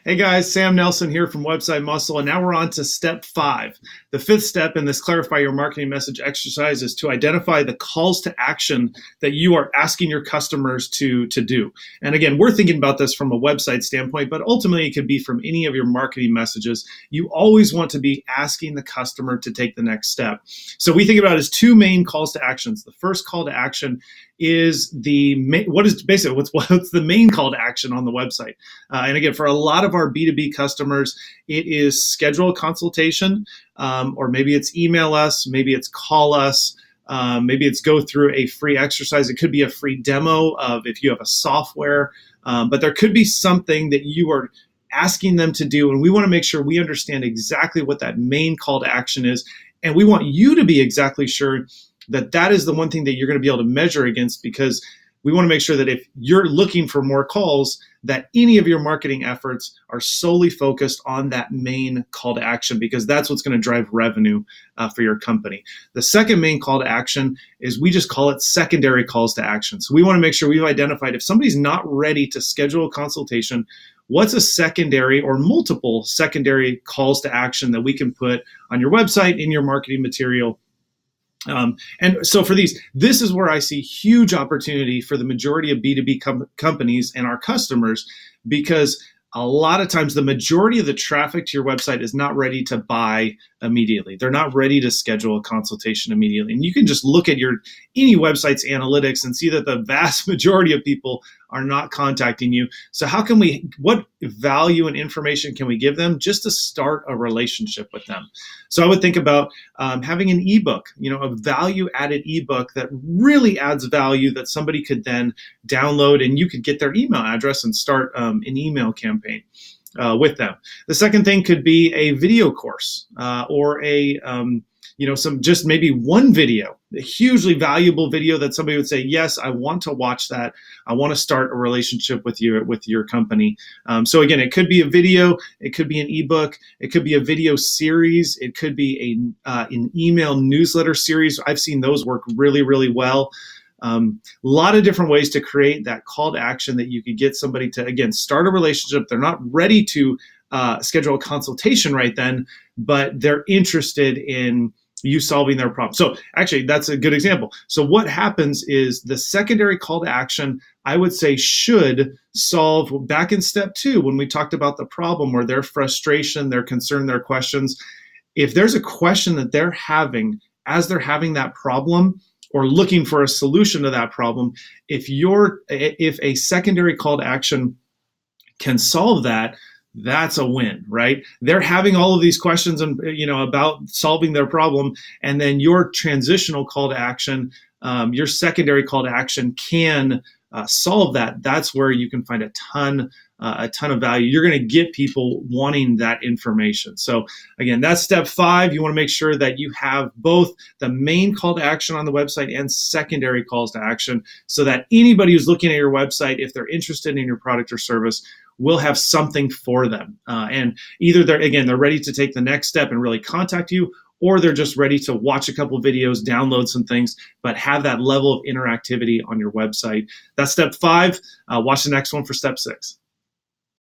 Hey guys, Sam Nelson here from Website Muscle, and now we're on to step 5. The 5th step in this Clarify Your Marketing Message exercise is to identify the calls to action that you are asking your customers to do. And again, we're thinking about this from a website standpoint, but ultimately it could be from any of your marketing messages. You always want to be asking the customer to take the next step. So we think about it as 2 main calls to actions. The first call to action is what's the main call to action on the website. And again, for a lot of our B2B customers, it is schedule a consultation, or maybe it's email us, maybe it's call us, maybe it's go through a free exercise. It could be a free demo of if you have a software, but there could be something that you are asking them to do. And we want to make sure we understand exactly what that main call to action is. And we want you to be exactly sure that that is the one thing that you're going to be able to measure against, because we want to make sure that if you're looking for more calls, that any of your marketing efforts are solely focused on that main call to action, because that's what's going to drive revenue for your company. The second main call to action is we just call it secondary calls to action. So we want to make sure we've identified if somebody's not ready to schedule a consultation, what's a secondary or multiple secondary calls to action that we can put on your website, in your marketing material. And so for this is where I see huge opportunity for the majority of B2B companies and our customers, because a lot of times the majority of the traffic to your website is not ready to buy immediately. They're not ready to schedule a consultation immediately. And you can just look at any website's analytics and see that the vast majority of people are not contacting you. So what value and information can we give them just to start a relationship with them? So I would think about having an ebook, a value-added ebook that really adds value that somebody could then download, and you could get their email address and start an email campaign with them. The second thing could be a video course or just maybe one video, a hugely valuable video that somebody would say, yes, I want to watch that. I want to start a relationship with your company. So again, it could be a video, it could be an ebook, it could be a video series, it could be an email newsletter series. I've seen those work really, really well. A lot of different ways to create that call to action that you could get somebody to, again, start a relationship. They're not ready to schedule a consultation right then, but they're interested in you solving their problem. So actually, that's a good example. So what happens is the secondary call to action, I would say, should solve back in step 2 when we talked about the problem, or their frustration, their concern, their questions. If there's a question that they're having as they're having that problem, or looking for a solution to that problem, if a secondary call to action can solve that, that's a win, right? They're having all of these questions about solving their problem, and then your transitional call to action, your secondary call to action can solve that. That's where you can find a ton of value. You're going to get people wanting that information. So again, that's step 5. You want to make sure that you have both the main call to action on the website and secondary calls to action, so that anybody who's looking at your website, if they're interested in your product or service, will have something for them. And either they're ready to take the next step and really contact you, or they're just ready to watch a couple videos, download some things, but have that level of interactivity on your website. That's step 5. Watch the next one for step 6.